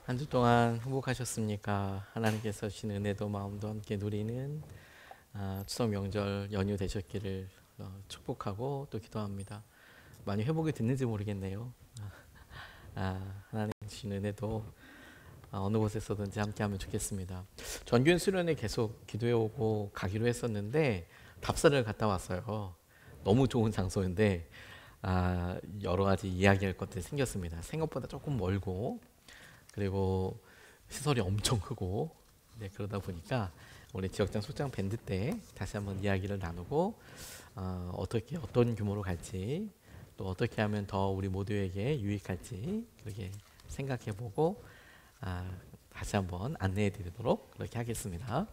한 주 동안 행복하셨습니까? 하나님께서 주신 은혜도 마음도 함께 누리는 추석 명절 연휴 되셨기를 축복하고 또 기도합니다. 많이 회복이 됐는지 모르겠네요. 하나님 주신 은혜도 어느 곳에서든지 함께하면 좋겠습니다. 전교인 수련회 계속 기도해오고 가기로 했었는데 답사를 갔다 왔어요. 너무 좋은 장소인데 여러 가지 이야기할 것들이 생겼습니다. 생각보다 조금 멀고 그리고 시설이 엄청 크고 그러다 보니까 우리 지역장 소장 밴드 때 다시 한번 이야기를 나누고 어떤 규모로 갈지 또 어떻게 하면 더 우리 모두에게 유익할지 그렇게 생각해보고 다시 한번 안내해드리도록 그렇게 하겠습니다.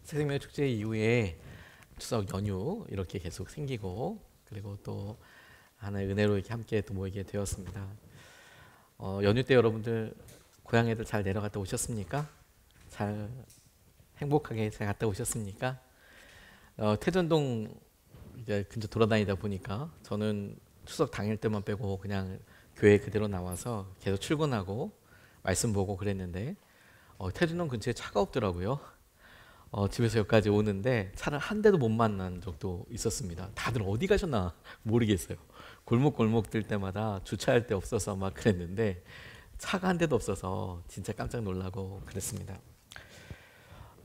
새생명 축제 이후에 추석 연휴 이렇게 계속 생기고 그리고 또 하나의 은혜로 이렇게 함께 또 모이게 되었습니다. 연휴 때 여러분들 고향에들 잘 내려갔다 오셨습니까? 잘 행복하게 잘 갔다 오셨습니까? 태전동 이제 근처 돌아다니다 보니까 저는 추석 당일 때만 빼고 그냥 교회 그대로 나와서 계속 출근하고 말씀 보고 그랬는데 태전동 근처에 차가 없더라고요. 집에서 여기까지 오는데 차를 한 대도 못 만난 적도 있었습니다. 다들 어디 가셨나 모르겠어요. 골목 들 때마다 주차할 데 없어서 막 그랬는데 차가 한 대도 없어서 진짜 깜짝 놀라고 그랬습니다.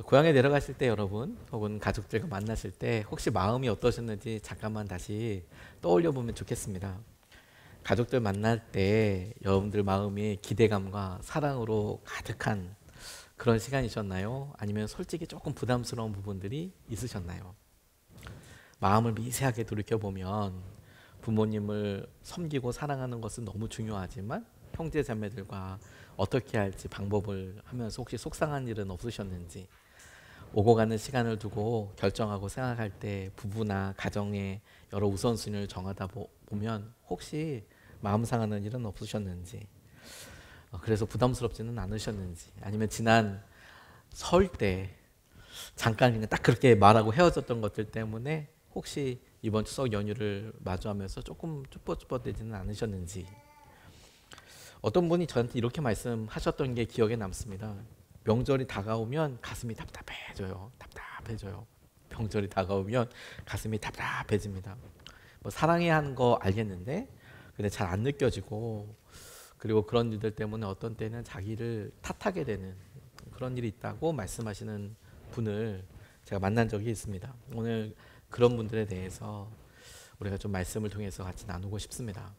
고향에 내려가실 때 여러분 혹은 가족들과 만나실 때 혹시 마음이 어떠셨는지 잠깐만 다시 떠올려 보면 좋겠습니다. 가족들 만날 때 여러분들 마음이 기대감과 사랑으로 가득한 그런 시간이셨나요? 아니면 솔직히 조금 부담스러운 부분들이 있으셨나요? 마음을 미세하게 돌이켜보면 부모님을 섬기고 사랑하는 것은 너무 중요하지만 형제 자매들과 어떻게 할지 방법을 하면서 혹시 속상한 일은 없으셨는지 오고 가는 시간을 두고 결정하고 생각할 때 부부나 가정의 여러 우선순위를 정하다 보면 혹시 마음 상하는 일은 없으셨는지 그래서 부담스럽지는 않으셨는지 아니면 지난 설 때 잠깐 그냥 딱 그렇게 말하고 헤어졌던 것들 때문에 혹시 이번 추석 연휴를 마주하면서 조금 쭈뼛쭈뼛되지는 않으셨는지 어떤 분이 저한테 이렇게 말씀하셨던 게 기억에 남습니다. 명절이 다가오면 가슴이 답답해져요. 명절이 다가오면 가슴이 답답해집니다. 뭐 사랑해야 하는 거 알겠는데 근데 잘 안 느껴지고 그리고 그런 일들 때문에 어떤 때는 자기를 탓하게 되는 그런 일이 있다고 말씀하시는 분을 제가 만난 적이 있습니다. 오늘 그런 분들에 대해서 우리가 좀 말씀을 통해서 같이 나누고 싶습니다.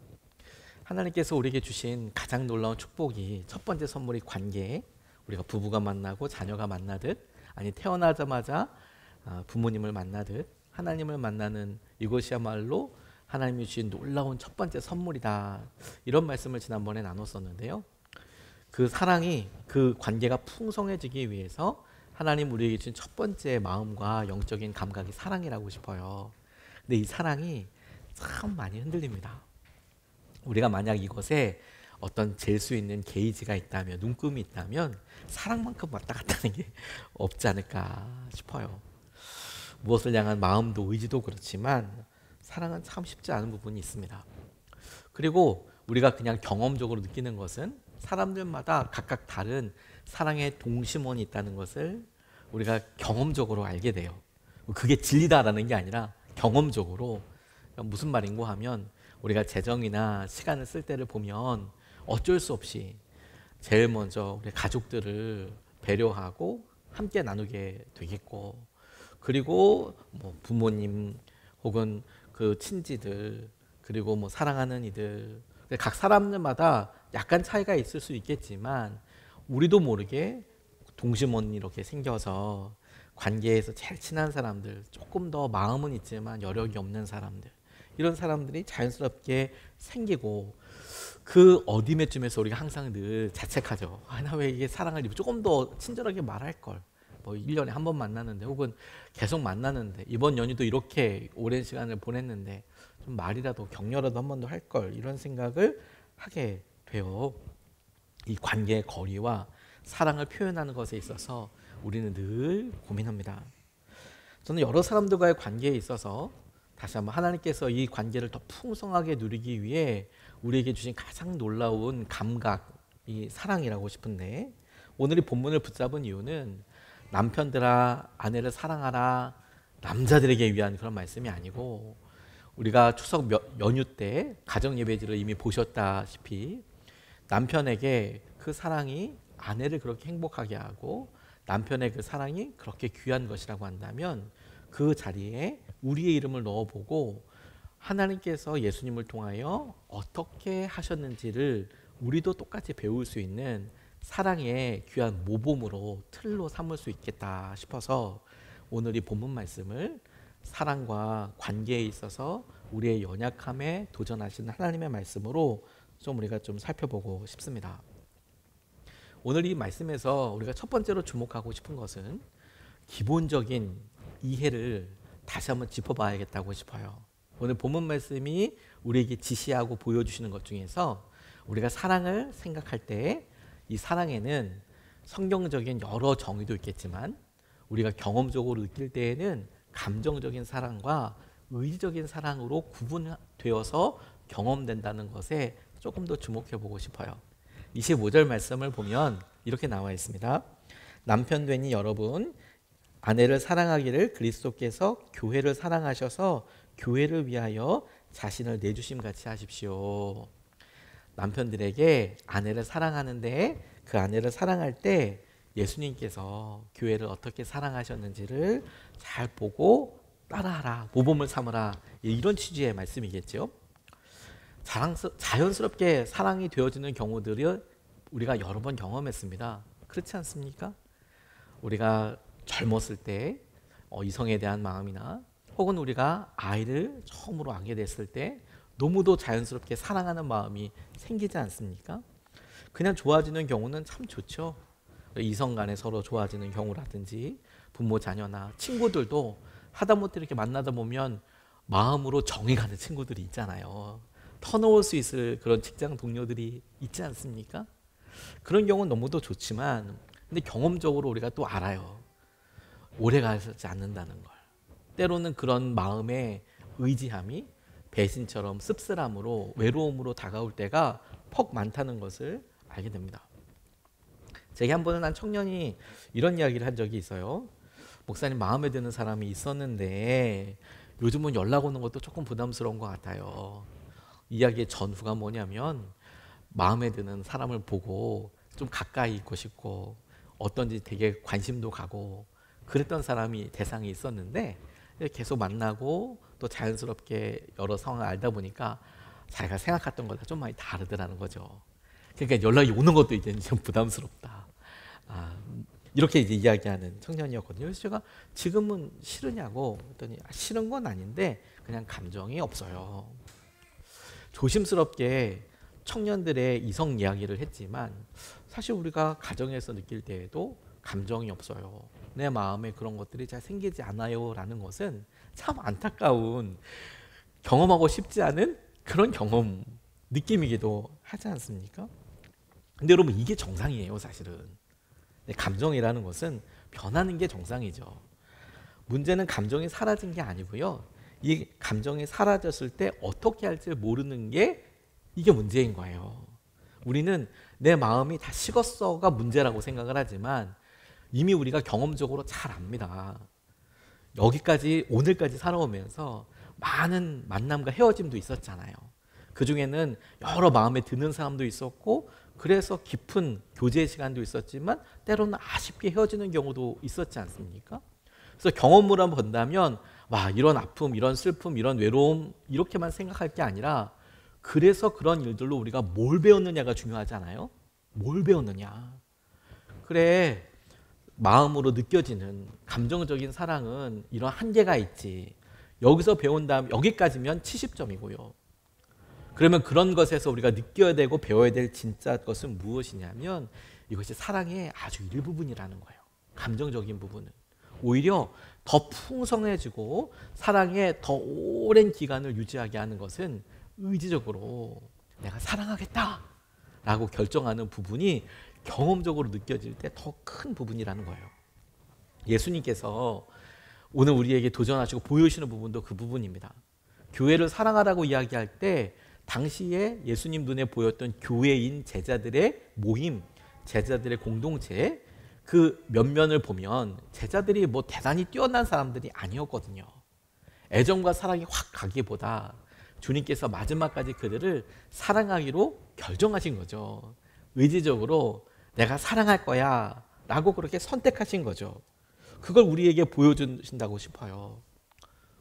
하나님께서 우리에게 주신 가장 놀라운 축복이 첫 번째 선물이 관계, 우리가 부부가 만나고 자녀가 만나듯 아니 태어나자마자 부모님을 만나듯 하나님을 만나는 이것이야말로 하나님이 주신 놀라운 첫 번째 선물이다. 이런 말씀을 지난번에 나눴었는데요. 그 사랑이 그 관계가 풍성해지기 위해서 하나님 우리에게 주신 첫 번째 마음과 영적인 감각이 사랑이라고 싶어요. 근데 이 사랑이 참 많이 흔들립니다. 우리가 만약 이것에 어떤 잴 수 있는 게이지가 있다면 눈금이 있다면 사랑만큼 왔다 갔다 하는 게 없지 않을까 싶어요. 무엇을 향한 마음도 의지도 그렇지만 사랑은 참 쉽지 않은 부분이 있습니다. 그리고 우리가 그냥 경험적으로 느끼는 것은 사람들마다 각각 다른 사랑의 동심원이 있다는 것을 우리가 경험적으로 알게 돼요. 그게 진리다라는 게 아니라 경험적으로 무슨 말인고 하면 우리가 재정이나 시간을 쓸 때를 보면 어쩔 수 없이 제일 먼저 우리 가족들을 배려하고 함께 나누게 되겠고 그리고 뭐 부모님 혹은 그 친지들 그리고 뭐 사랑하는 이들 각 사람들마다 약간 차이가 있을 수 있겠지만 우리도 모르게 동심원이 이렇게 생겨서 관계에서 제일 친한 사람들 조금 더 마음은 있지만 여력이 없는 사람들 이런 사람들이 자연스럽게 생기고 그 어디매쯤에서 우리가 항상 늘 자책하죠. 나 왜 이게 사랑을 조금 더 친절하게 말할 걸. 뭐 1년에 한 번 만나는데 혹은 계속 만나는데 이번 연휴도 이렇게 오랜 시간을 보냈는데 좀 말이라도 격려라도 한 번 더 할 걸 이런 생각을 하게 돼요. 이 관계의 거리와 사랑을 표현하는 것에 있어서 우리는 늘 고민합니다. 저는 여러 사람들과의 관계에 있어서 다시 한번 하나님께서 이 관계를 더 풍성하게 누리기 위해 우리에게 주신 가장 놀라운 감각 이 사랑이라고 싶은데, 오늘 이 본문을 붙잡은 이유는 남편들아 아내를 사랑하라, 남자들에게 위한 그런 말씀이 아니고, 우리가 추석 연휴 때 가정 예배지를 이미 보셨다시피 남편에게 그 사랑이 아내를 그렇게 행복하게 하고 남편의 그 사랑이 그렇게 귀한 것이라고 한다면, 그 자리에 우리의 이름을 넣어보고 하나님께서 예수님을 통하여 어떻게 하셨는지를 우리도 똑같이 배울 수 있는 사랑의 귀한 모범으로 틀로 삼을 수 있겠다 싶어서 오늘 이 본문 말씀을 사랑과 관계에 있어서 우리의 연약함에 도전하시는 하나님의 말씀으로 좀 우리가 좀 살펴보고 싶습니다. 오늘 이 말씀에서 우리가 첫 번째로 주목하고 싶은 것은 기본적인 이해를 다시 한번 짚어봐야겠다고 싶어요. 오늘 본문 말씀이 우리에게 지시하고 보여주시는 것 중에서 우리가 사랑을 생각할 때 이 사랑에는 성경적인 여러 정의도 있겠지만 우리가 경험적으로 느낄 때에는 감정적인 사랑과 의지적인 사랑으로 구분되어서 경험된다는 것에 조금 더 주목해 보고 싶어요. 25절 말씀을 보면 이렇게 나와 있습니다. 남편 되니 여러분 아내를 사랑하기를 그리스도께서 교회를 사랑하셔서 교회를 위하여 자신을 내주심 같이 하십시오. 남편들에게 아내를 사랑하는데 그 아내를 사랑할 때 예수님께서 교회를 어떻게 사랑하셨는지를 잘 보고 따라하라, 모범을 삼으라, 이런 취지의 말씀이겠죠. 자연스럽게 사랑이 되어지는 경우들을 우리가 여러 번 경험했습니다. 그렇지 않습니까? 우리가 젊었을 때 이성에 대한 마음이나 혹은 우리가 아이를 처음으로 안게 됐을 때 너무도 자연스럽게 사랑하는 마음이 생기지 않습니까? 그냥 좋아지는 경우는 참 좋죠. 이성 간에 서로 좋아지는 경우라든지 부모 자녀나 친구들도 하다못해 이렇게 만나다 보면 마음으로 정이 가는 친구들이 있잖아요. 터놓을 수 있을 그런 직장 동료들이 있지 않습니까? 그런 경우는 너무도 좋지만 근데 경험적으로 우리가 또 알아요. 오래 가지 않는다는 걸. 때로는 그런 마음의 의지함이 배신처럼 씁쓸함으로 외로움으로 다가올 때가 퍽 많다는 것을 알게 됩니다. 제게 한 번은 한 청년이 이런 이야기를 한 적이 있어요. 목사님, 마음에 드는 사람이 있었는데 요즘은 연락 오는 것도 조금 부담스러운 것 같아요. 이야기의 전후가 뭐냐면 마음에 드는 사람을 보고 좀 가까이 있고 싶고 어떤지 되게 관심도 가고 그랬던 사람이 대상이 있었는데 계속 만나고 또 자연스럽게 여러 상황을 알다 보니까 자기가 생각했던 것과 좀 많이 다르더라는 거죠. 그러니까 연락이 오는 것도 이제 좀 부담스럽다. 이렇게 이제 이야기하는 청년이었거든요. 그래서 제가 지금은 싫으냐고 했더니 싫은 건 아닌데 그냥 감정이 없어요. 조심스럽게 청년들의 이성 이야기를 했지만 사실 우리가 가정에서 느낄 때에도 감정이 없어요. 내 마음에 그런 것들이 잘 생기지 않아요 라는 것은 참 안타까운, 경험하고 싶지 않은 그런 경험 느낌이기도 하지 않습니까? 근데 여러분, 이게 정상이에요. 사실은 감정이라는 것은 변하는 게 정상이죠. 문제는 감정이 사라진 게 아니고요, 이 감정이 사라졌을 때 어떻게 할지 모르는 게 이게 문제인 거예요. 우리는 내 마음이 다 식었어가 문제라고 생각을 하지만 이미 우리가 경험적으로 잘 압니다. 여기까지 오늘까지 살아오면서 많은 만남과 헤어짐도 있었잖아요. 그 중에는 여러 마음에 드는 사람도 있었고 그래서 깊은 교제 시간도 있었지만 때로는 아쉽게 헤어지는 경우도 있었지 않습니까? 그래서 경험으로 본다면 와, 이런 아픔, 이런 슬픔, 이런 외로움 이렇게만 생각할 게 아니라 그래서 그런 일들로 우리가 뭘 배웠느냐가 중요하잖아요. 뭘 배웠느냐. 그래, 마음으로 느껴지는 감정적인 사랑은 이런 한계가 있지. 여기서 배운 다음 여기까지면 70점이고요. 그러면 그런 것에서 우리가 느껴야 되고 배워야 될 진짜 것은 무엇이냐면 이것이 사랑의 아주 일부분이라는 거예요. 감정적인 부분은. 오히려 더 풍성해지고 사랑의 더 오랜 기간을 유지하게 하는 것은 의지적으로 내가 사랑하겠다 라고 결정하는 부분이 경험적으로 느껴질 때 더 큰 부분이라는 거예요. 예수님께서 오늘 우리에게 도전하시고 보여주시는 부분도 그 부분입니다. 교회를 사랑하라고 이야기할 때 당시에 예수님 눈에 보였던 교회인 제자들의 모임, 제자들의 공동체, 그 면면을 보면 제자들이 뭐 대단히 뛰어난 사람들이 아니었거든요. 애정과 사랑이 확 가기보다 주님께서 마지막까지 그들을 사랑하기로 결정하신 거죠. 의지적으로 내가 사랑할 거야 라고 그렇게 선택하신 거죠. 그걸 우리에게 보여주신다고 싶어요.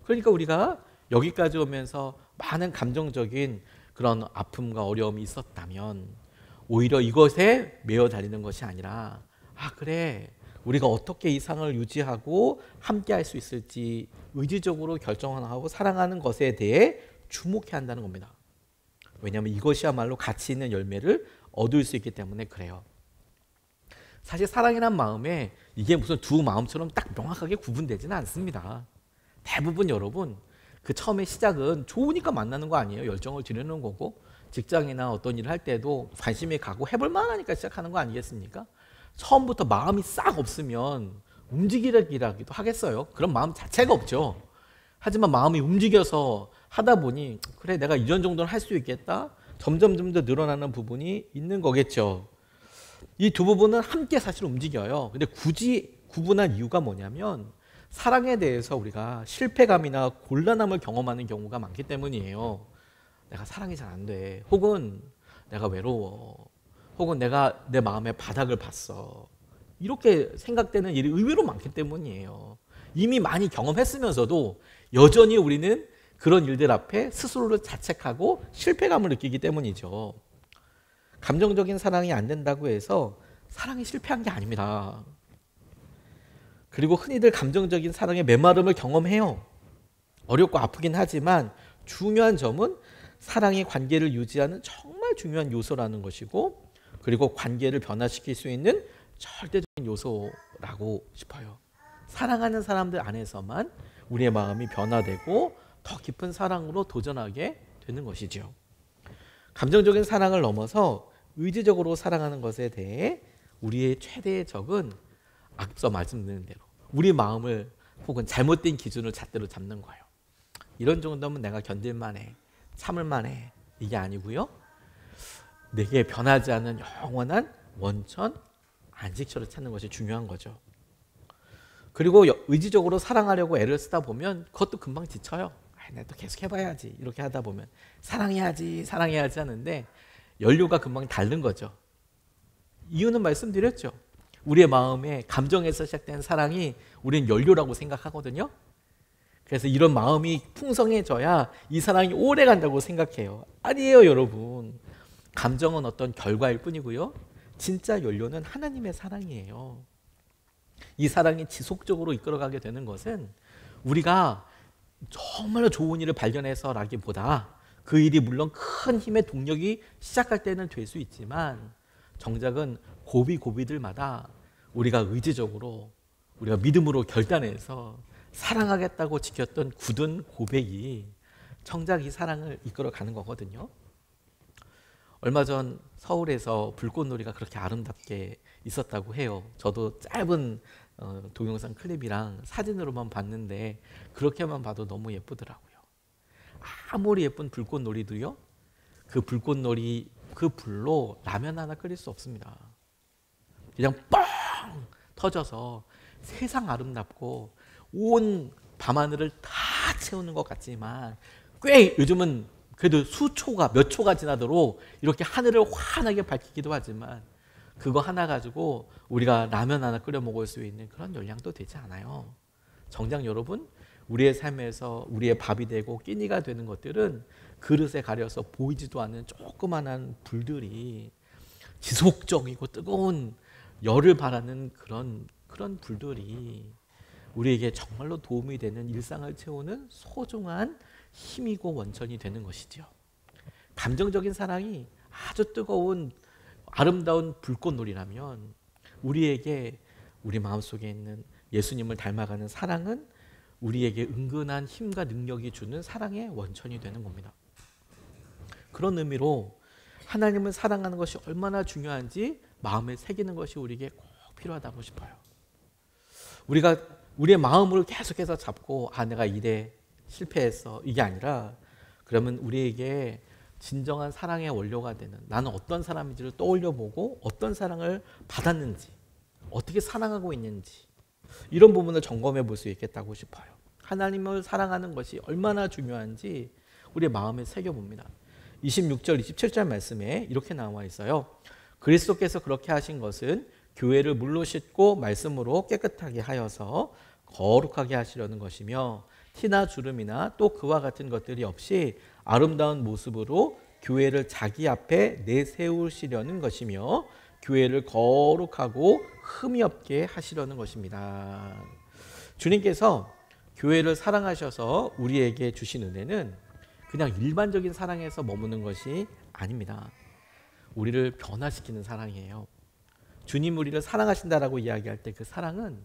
그러니까 우리가 여기까지 오면서 많은 감정적인 그런 아픔과 어려움이 있었다면 오히려 이것에 매여 달리는 것이 아니라 그래, 우리가 어떻게 이 상을 유지하고 함께 할 수 있을지 의지적으로 결정하고 사랑하는 것에 대해 주목해야 한다는 겁니다. 왜냐하면 이것이야말로 가치 있는 열매를 얻을 수 있기 때문에 그래요. 사실 사랑이란 마음에 이게 무슨 두 마음처럼 딱 명확하게 구분되지는 않습니다. 대부분 여러분 그 처음에 시작은 좋으니까 만나는 거 아니에요. 열정을 드리는 거고 직장이나 어떤 일을 할 때도 관심이 가고 해볼 만하니까 시작하는 거 아니겠습니까? 처음부터 마음이 싹 없으면 움직이기라기도 하겠어요. 그런 마음 자체가 없죠. 하지만 마음이 움직여서 하다 보니 그래, 내가 이런 정도는 할 수 있겠다. 점점 더 늘어나는 부분이 있는 거겠죠. 이 두 부분은 함께 사실 움직여요. 근데 굳이 구분한 이유가 뭐냐면 사랑에 대해서 우리가 실패감이나 곤란함을 경험하는 경우가 많기 때문이에요. 내가 사랑이 잘 안 돼. 혹은 내가 외로워. 혹은 내가 내 마음의 바닥을 봤어. 이렇게 생각되는 일이 의외로 많기 때문이에요. 이미 많이 경험했으면서도 여전히 우리는 그런 일들 앞에 스스로를 자책하고 실패감을 느끼기 때문이죠. 감정적인 사랑이 안 된다고 해서 사랑이 실패한 게 아닙니다. 그리고 흔히들 감정적인 사랑의 메마름을 경험해요. 어렵고 아프긴 하지만 중요한 점은 사랑의 관계를 유지하는 정말 중요한 요소라는 것이고, 그리고 관계를 변화시킬 수 있는 절대적인 요소라고 싶어요. 사랑하는 사람들 안에서만 우리의 마음이 변화되고 더 깊은 사랑으로 도전하게 되는 것이죠. 감정적인 사랑을 넘어서 의지적으로 사랑하는 것에 대해 우리의 최대의 적은 앞서 말씀드린 대로 우리 마음을 혹은 잘못된 기준을 잣대로 잡는 거예요. 이런 정도면 내가 견딜만해, 참을만해, 이게 아니고요. 내게 변하지 않는 영원한 원천 안식처를 찾는 것이 중요한 거죠. 그리고 의지적으로 사랑하려고 애를 쓰다 보면 그것도 금방 지쳐요. 내가 또 계속 해봐야지. 이렇게 하다 보면 사랑해야지 하는데 연료가 금방 닳는 거죠. 이유는 말씀드렸죠. 우리의 마음에 감정에서 시작된 사랑이 우리는 연료라고 생각하거든요. 그래서 이런 마음이 풍성해져야 이 사랑이 오래 간다고 생각해요. 아니에요, 여러분. 감정은 어떤 결과일 뿐이고요. 진짜 연료는 하나님의 사랑이에요. 이 사랑이 지속적으로 이끌어가게 되는 것은 우리가 정말로 좋은 일을 발견해서라기보다 그 일이 물론 큰 힘의 동력이 시작할 때는 될 수 있지만 정작은 고비들마다 우리가 의지적으로 우리가 믿음으로 결단해서 사랑하겠다고 지켰던 굳은 고백이 정작 이 사랑을 이끌어가는 거거든요. 얼마 전 서울에서 불꽃놀이가 그렇게 아름답게 있었다고 해요. 저도 짧은 동영상 클립이랑 사진으로만 봤는데 그렇게만 봐도 너무 예쁘더라고요. 아무리 예쁜 불꽃놀이도요, 그 불꽃놀이 그 불로 라면 하나 끓일 수 없습니다. 그냥 뻥 터져서 세상 아름답고 온 밤하늘을 다 채우는 것 같지만 꽤 요즘은 그래도 수초가 몇 초가 지나도록 이렇게 하늘을 환하게 밝히기도 하지만 그거 하나 가지고 우리가 라면 하나 끓여 먹을 수 있는 그런 열량도 되지 않아요. 정작 여러분, 우리의 삶에서 우리의 밥이 되고 끼니가 되는 것들은 그릇에 가려서 보이지도 않는 조그만한 불들이 지속적이고 뜨거운 열을 발하는 그런 불들이 우리에게 정말로 도움이 되는 일상을 채우는 소중한 힘이고 원천이 되는 것이죠. 감정적인 사랑이 아주 뜨거운 아름다운 불꽃놀이라면 우리에게 우리 마음속에 있는 예수님을 닮아가는 사랑은 우리에게 은근한 힘과 능력이 주는 사랑의 원천이 되는 겁니다. 그런 의미로 하나님을 사랑하는 것이 얼마나 중요한지 마음에 새기는 것이 우리에게 꼭 필요하다고 싶어요. 우리가 우리의 마음을 계속해서 잡고 내가 이래 실패했어, 이게 아니라 그러면 우리에게 진정한 사랑의 원료가 되는, 나는 어떤 사람인지를 떠올려보고 어떤 사랑을 받았는지, 어떻게 사랑하고 있는지, 이런 부분을 점검해 볼 수 있겠다고 싶어요. 하나님을 사랑하는 것이 얼마나 중요한지 우리의 마음에 새겨봅니다. 26절, 27절 말씀에 이렇게 나와 있어요. 그리스도께서 그렇게 하신 것은 교회를 물로 씻고 말씀으로 깨끗하게 하여서 거룩하게 하시려는 것이며, 티나 주름이나 또 그와 같은 것들이 없이 아름다운 모습으로 교회를 자기 앞에 내세우시려는 것이며, 교회를 거룩하고 흠이 없게 하시려는 것입니다. 주님께서 교회를 사랑하셔서 우리에게 주신 은혜는 그냥 일반적인 사랑에서 머무는 것이 아닙니다. 우리를 변화시키는 사랑이에요. 주님 우리를 사랑하신다라고 이야기할 때 그 사랑은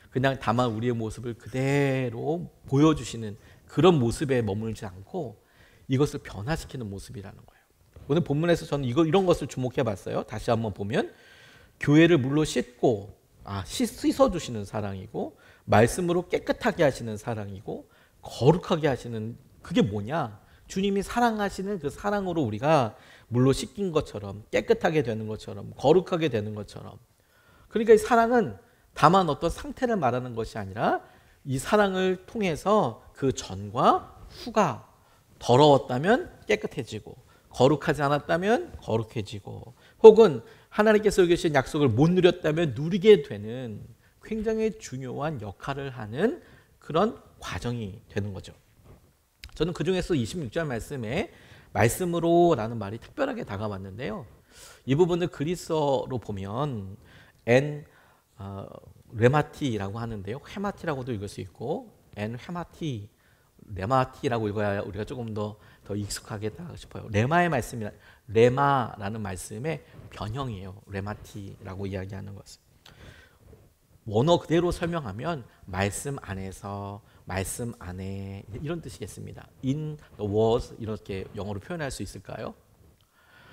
그냥 다만 우리의 모습을 그대로 보여주시는 그런 모습에 머물지 않고 이것을 변화시키는 모습이라는 거예요. 오늘 본문에서 저는 이런 것을 주목해 봤어요. 다시 한번 보면 교회를 물로 씻고 씻어주시는 사랑이고, 말씀으로 깨끗하게 하시는 사랑이고, 거룩하게 하시는, 그게 뭐냐? 주님이 사랑하시는 그 사랑으로 우리가 물로 씻긴 것처럼, 깨끗하게 되는 것처럼, 거룩하게 되는 것처럼. 그러니까 이 사랑은 다만 어떤 상태를 말하는 것이 아니라 이 사랑을 통해서 그 전과 후가, 더러웠다면 깨끗해지고 거룩하지 않았다면 거룩해지고, 혹은 하나님께서 주신 약속을 못 누렸다면 누리게 되는 굉장히 중요한 역할을 하는 그런 과정이 되는 거죠. 저는 그 중에서 26절 말씀에 말씀으로 라는 말이 특별하게 다가왔는데요. 이 부분을 그리스어로 보면 레마티라고 하는데요. 헤마티라고도 읽을 수 있고 헤마티, 레마티라고 읽어야 우리가 조금 더 익숙하겠다 싶어요. 레마라는 말씀의 변형이에요. 레마티라고 이야기하는 것은. 원어 그대로 설명하면 말씀 안에서, 말씀 안에, 이런 뜻이겠습니다. In the words, 이렇게 영어로 표현할 수 있을까요?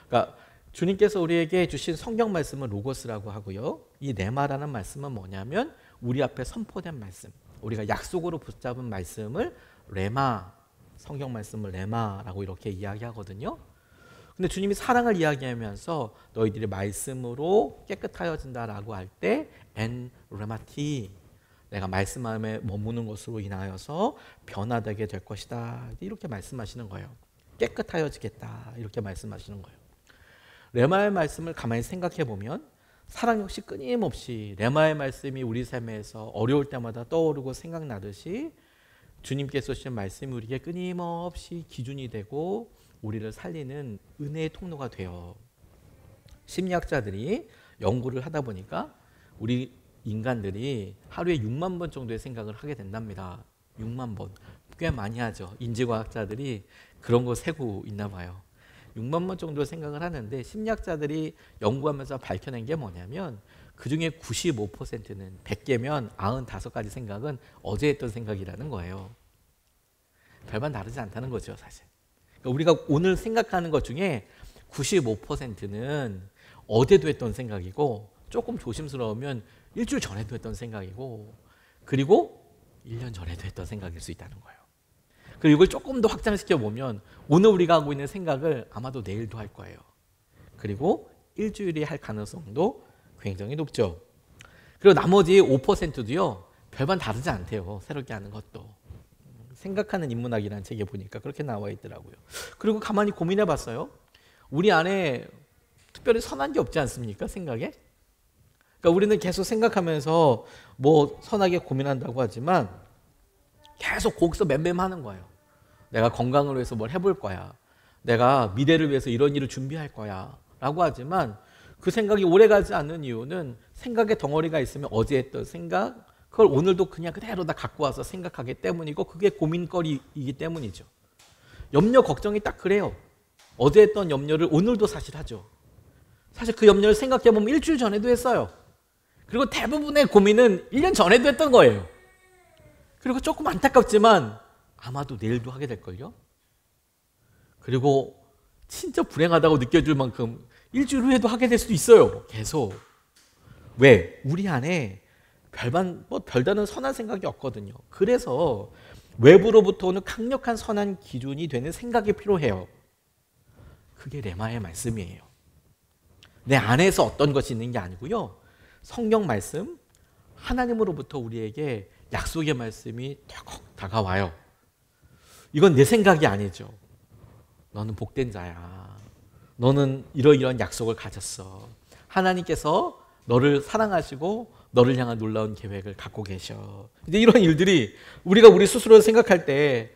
그러니까 주님께서 우리에게 주신 성경 말씀은 로고스라고 하고요. 이 레마라는 말씀은 뭐냐면 우리 앞에 선포된 말씀, 우리가 약속으로 붙잡은 말씀을 레마, 성경 말씀을 레마라고 이렇게 이야기하거든요. 근데 주님이 사랑을 이야기하면서 너희들이 말씀으로 깨끗하여진다라고 할 때 엔 레마티, 내가 말씀 안에 머무는 것으로 인하여서 변화되게 될 것이다, 이렇게 말씀하시는 거예요. 깨끗하여지겠다, 이렇게 말씀하시는 거예요. 레마의 말씀을 가만히 생각해 보면 사랑 역시 끊임없이 레마의 말씀이 우리 삶에서 어려울 때마다 떠오르고 생각나듯이 주님께서 주신 말씀이 우리에게 끊임없이 기준이 되고 우리를 살리는 은혜의 통로가 돼요. 심리학자들이 연구를 하다 보니까 우리 인간들이 하루에 6만 번 정도의 생각을 하게 된답니다. 6만 번. 꽤 많이 하죠. 인지과학자들이 그런 거 세고 있나 봐요. 6만 번 정도 생각을 하는데 심리학자들이 연구하면서 밝혀낸 게 뭐냐면 그중에 95%는 100개면 95가지 생각은 어제 했던 생각이라는 거예요. 별반 다르지 않다는 거죠, 사실. 그러니까 우리가 오늘 생각하는 것 중에 95%는 어제도 했던 생각이고, 조금 조심스러우면 일주일 전에도 했던 생각이고, 그리고 1년 전에도 했던 생각일 수 있다는 거예요. 그리고 이걸 조금 더 확장시켜 보면 오늘 우리가 하고 있는 생각을 아마도 내일도 할 거예요. 그리고 일주일이 할 가능성도 굉장히 높죠. 그리고 나머지 5%도요 별반 다르지 않대요. 새롭게 하는 것도. 생각하는 인문학이라는 책에 보니까 그렇게 나와 있더라고요. 그리고 가만히 고민해 봤어요. 우리 안에 특별히 선한 게 없지 않습니까? 생각에? 그러니까 우리는 계속 생각하면서 뭐 선하게 고민한다고 하지만 계속 거기서 맴맴하는 거예요. 내가 건강을 위해서 뭘 해볼 거야. 내가 미래를 위해서 이런 일을 준비할 거야. 라고 하지만 그 생각이 오래가지 않는 이유는 생각의 덩어리가 있으면 어제 했던 생각, 그걸 오늘도 그냥 그대로 다 갖고 와서 생각하기 때문이고, 그게 고민거리이기 때문이죠. 염려, 걱정이 딱 그래요. 어제 했던 염려를 오늘도 사실 하죠. 사실 그 염려를 생각해보면 일주일 전에도 했어요. 그리고 대부분의 고민은 1년 전에도 했던 거예요. 그리고 조금 안타깝지만 아마도 내일도 하게 될걸요. 그리고 진짜 불행하다고 느껴질 만큼 일주일 후에도 하게 될 수도 있어요. 계속. 왜? 우리 안에 별다른 선한 생각이 없거든요. 그래서 외부로부터 오는 강력한 선한 기준이 되는 생각이 필요해요. 그게 레마의 말씀이에요. 내 안에서 어떤 것이 있는 게 아니고요. 성경 말씀, 하나님으로부터 우리에게 약속의 말씀이 턱 다가와요. 이건 내 생각이 아니죠. 너는 복된 자야. 너는 이러이러한 약속을 가졌어. 하나님께서 너를 사랑하시고 너를 향한 놀라운 계획을 갖고 계셔. 이제 이런 일들이 우리가 우리 스스로 생각할 때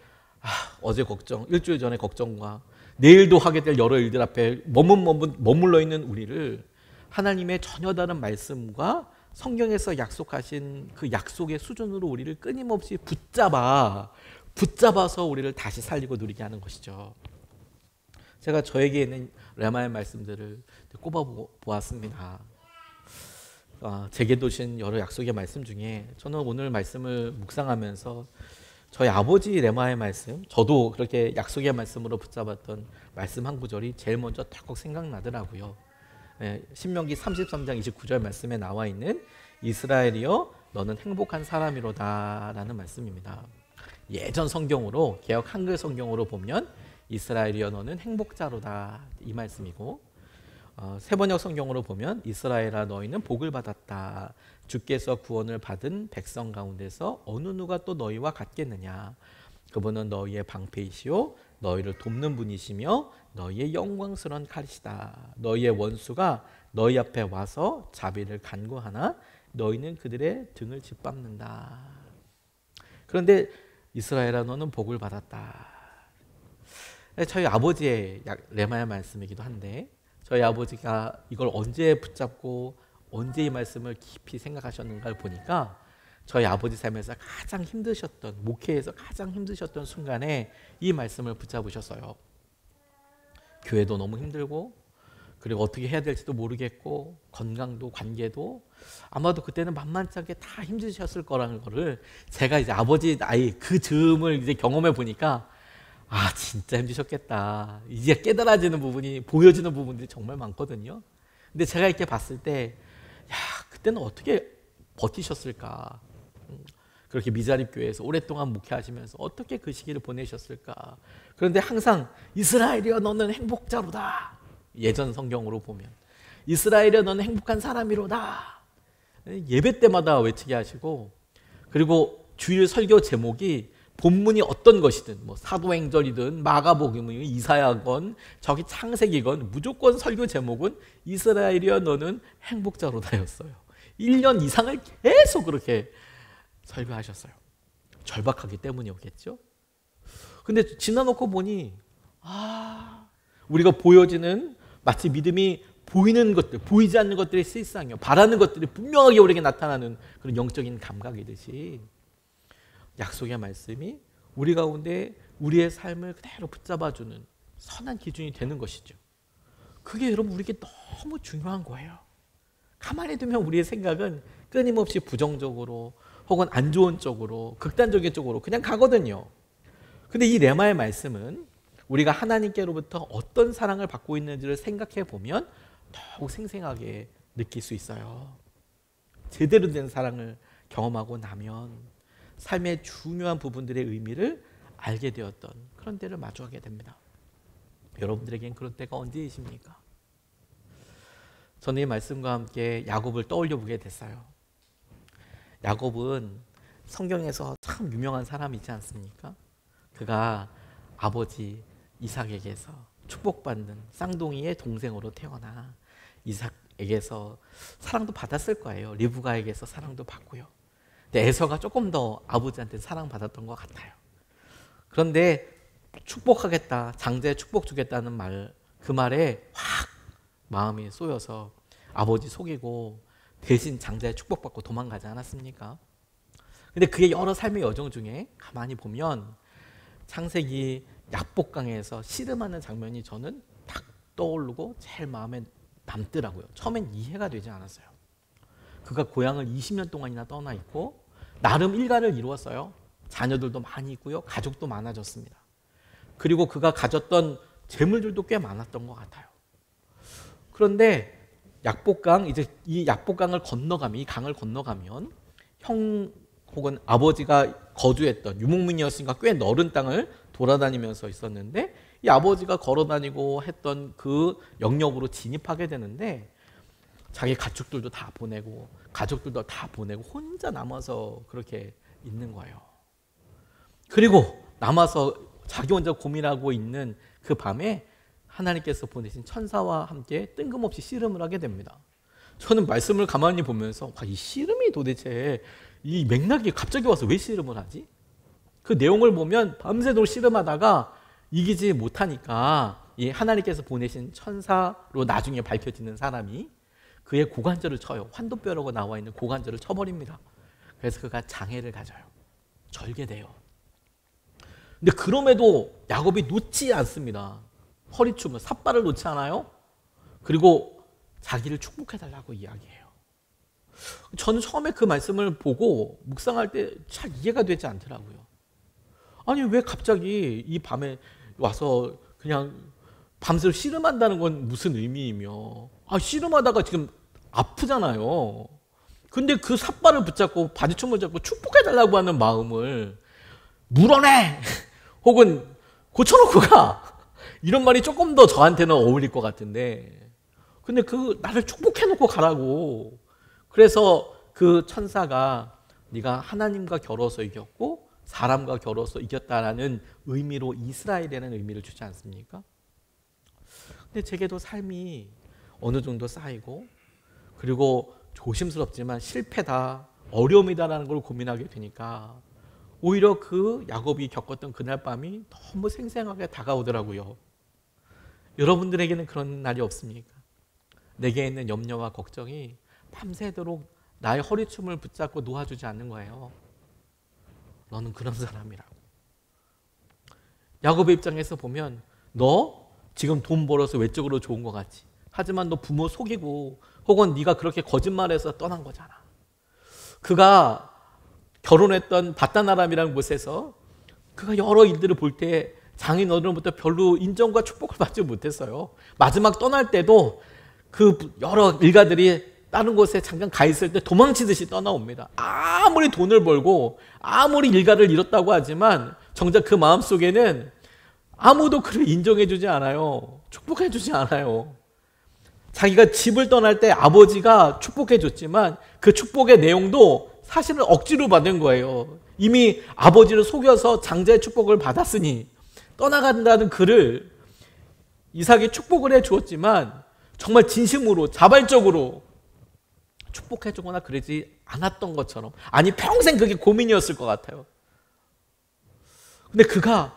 어제 걱정, 일주일 전에 걱정과 내일도 하게 될 여러 일들 앞에 머물러 있는 우리를 하나님의 전혀 다른 말씀과 성경에서 약속하신 그 약속의 수준으로 우리를 끊임없이 붙잡아서 우리를 다시 살리고 누리게 하는 것이죠. 제가 저에게 있는 레마의 말씀들을 꼽아 보았습니다. 제게 두신 여러 약속의 말씀 중에 저는 오늘 말씀을 묵상하면서 저희 아버지 레마의 말씀, 저도 그렇게 약속의 말씀으로 붙잡았던 말씀 한 구절이 제일 먼저 턱 생각나더라고요. 신명기 33장 29절 말씀에 나와 있는 이스라엘이여 너는 행복한 사람이로다 라는 말씀입니다. 예전 성경으로, 개역 한글 성경으로 보면 이스라엘이여 너는 행복자로다 이 말씀이고, 세번역 성경으로 보면 이스라엘아 너희는 복을 받았다. 주께서 구원을 받은 백성 가운데서 어느 누가 또 너희와 같겠느냐. 그분은 너희의 방패이시오 너희를 돕는 분이시며 너희의 영광스러운 칼이시다. 너희의 원수가 너희 앞에 와서 자비를 간구하나 너희는 그들의 등을 짓밟는다. 그런데 이스라엘아 너는 복을 받았다. 저희 아버지의 레마의 말씀이기도 한데 저희 아버지가 이걸 언제 붙잡고 언제 이 말씀을 깊이 생각하셨는가를 보니까 저희 아버지 삶에서 가장 힘드셨던, 목회에서 가장 힘드셨던 순간에 이 말씀을 붙잡으셨어요. 교회도 너무 힘들고 그리고 어떻게 해야 될지도 모르겠고 건강도 관계도 아마도 그때는 만만치 않게 다 힘드셨을 거라는 거를 제가 이제 아버지 나이 그 즈음을 이제 경험해 보니까 진짜 힘드셨겠다. 이제 깨달아지는 부분이, 보여지는 부분들이 정말 많거든요. 근데 제가 이렇게 봤을 때, 그때는 어떻게 버티셨을까? 그렇게 미자립 교회에서 오랫동안 목회하시면서 어떻게 그 시기를 보내셨을까? 그런데 항상 이스라엘이여 너는 행복자로다. 예전 성경으로 보면 이스라엘이여 너는 행복한 사람이로다. 예배 때마다 외치게 하시고, 그리고 주일 설교 제목이 본문이 어떤 것이든 사도행전이든 마가복음이든 이사야건 저기 창세기건 무조건 설교 제목은 이스라엘이여 너는 행복자로다였어요. 1년 이상을 계속 그렇게 설교하셨어요. 절박하기 때문이었겠죠. 근데 지나놓고 보니 우리가 보여지는 마치 믿음이 보이는 것들, 보이지 않는 것들이 실상이요, 바라는 것들이 분명하게 우리에게 나타나는 그런 영적인 감각이듯이 약속의 말씀이 우리 가운데 우리의 삶을 그대로 붙잡아주는 선한 기준이 되는 것이죠. 그게 여러분 우리에게 너무 중요한 거예요. 가만히 두면 우리의 생각은 끊임없이 부정적으로 혹은 안 좋은 쪽으로, 극단적인 쪽으로 그냥 가거든요. 근데 이 레마의 말씀은 우리가 하나님께로부터 어떤 사랑을 받고 있는지를 생각해 보면 더욱 생생하게 느낄 수 있어요. 제대로 된 사랑을 경험하고 나면 삶의 중요한 부분들의 의미를 알게 되었던 그런 때를 마주하게 됩니다. 여러분들에겐 그런 때가 언제이십니까? 저는 이 말씀과 함께 야곱을 떠올려 보게 됐어요. 야곱은 성경에서 참 유명한 사람이지 않습니까? 그가 아버지 이삭에게서 축복받는 쌍둥이의 동생으로 태어나 이삭에게서 사랑도 받았을 거예요. 리브가에게서 사랑도 받고요. 근데 에서가 조금 더 아버지한테 사랑받았던 것 같아요. 그런데 축복하겠다, 장자의 축복 주겠다는 말, 그 말에 확 마음이 쏘여서 아버지 속이고 대신 장자의 축복받고 도망가지 않았습니까? 근데 그의 여러 삶의 여정 중에 가만히 보면 창세기 약복강에서 씨름하는 장면이 저는 딱 떠오르고 제일 마음에 남더라고요. 처음엔 이해가 되지 않았어요. 그가 고향을 20년 동안이나 떠나 있고 나름 일가를 이루었어요. 자녀들도 많이 있고요. 가족도 많아졌습니다. 그리고 그가 가졌던 재물들도 꽤 많았던 것 같아요. 그런데 약복강, 이제 이 약복강을 건너가면, 이 강을 건너가면 형 혹은 아버지가 거주했던 유목민이었으니까 꽤 넓은 땅을 돌아다니면서 있었는데 이 아버지가 걸어다니고 했던 그 영역으로 진입하게 되는데 자기 가축들도 다 보내고 가족들도 다 보내고 혼자 남아서 그렇게 있는 거예요. 그리고 남아서 자기 혼자 고민하고 있는 그 밤에 하나님께서 보내신 천사와 함께 뜬금없이 씨름을 하게 됩니다. 저는 말씀을 가만히 보면서 이 씨름이 도대체 이 맥락이 갑자기 와서 왜 씨름을 하지? 그 내용을 보면 밤새도록 씨름하다가 이기지 못하니까 이 하나님께서 보내신 천사로 나중에 밝혀지는 사람이 그의 고관절을 쳐요. 환도뼈라고 나와 있는 고관절을 쳐버립니다. 그래서 그가 장애를 가져요. 절개돼요. 근데 그럼에도 야곱이 놓지 않습니다. 허리춤을, 삿발을 놓지 않아요. 그리고 자기를 축복해달라고 이야기해요. 저는 처음에 그 말씀을 보고 묵상할 때 잘 이해가 되지 않더라고요. 아니 왜 갑자기 이 밤에 와서 그냥 밤새도록 씨름한다는 건 무슨 의미이며, 씨름하다가 지금 아프잖아요. 근데 그 삿발을 붙잡고 바지춤을 잡고 축복해달라고 하는 마음을 물어내! 혹은 고쳐놓고 가! 이런 말이 조금 더 저한테는 어울릴 것 같은데, 근데 나를 축복해놓고 가라고. 그래서 그 천사가 네가 하나님과 겨뤄서 이겼고 사람과 겨뤄서 이겼다라는 의미로 이스라엘이라는 의미를 주지 않습니까? 근데 제게도 삶이 어느 정도 쌓이고 그리고 조심스럽지만 실패다, 어려움이다라는 걸 고민하게 되니까 오히려 그 야곱이 겪었던 그날 밤이 너무 생생하게 다가오더라고요. 여러분들에게는 그런 날이 없습니까? 내게 있는 염려와 걱정이 밤새도록 나의 허리춤을 붙잡고 놓아주지 않는 거예요. 너는 그런 사람이라고. 야곱의 입장에서 보면 너 지금 돈 벌어서 외적으로 좋은 것 같지. 하지만 너 부모 속이고 혹은 네가 그렇게 거짓말해서 떠난 거잖아. 그가 결혼했던 바다나람이라는 곳에서 그가 여러 일들을 볼 때 장인어른부터 별로 인정과 축복을 받지 못했어요. 마지막 떠날 때도 그 여러 일가들이 다른 곳에 잠깐 가 있을 때 도망치듯이 떠나옵니다. 아무리 돈을 벌고 아무리 일가를 잃었다고 하지만 정작 그 마음속에는 아무도 그를 인정해주지 않아요. 축복해주지 않아요. 자기가 집을 떠날 때 아버지가 축복해줬지만 그 축복의 내용도 사실은 억지로 받은 거예요. 이미 아버지를 속여서 장자의 축복을 받았으니 떠나간다는 그를 이삭이 축복을 해주었지만 정말 진심으로 자발적으로 축복해주거나 그러지 않았던 것처럼, 아니 평생 그게 고민이었을 것 같아요. 근데 그가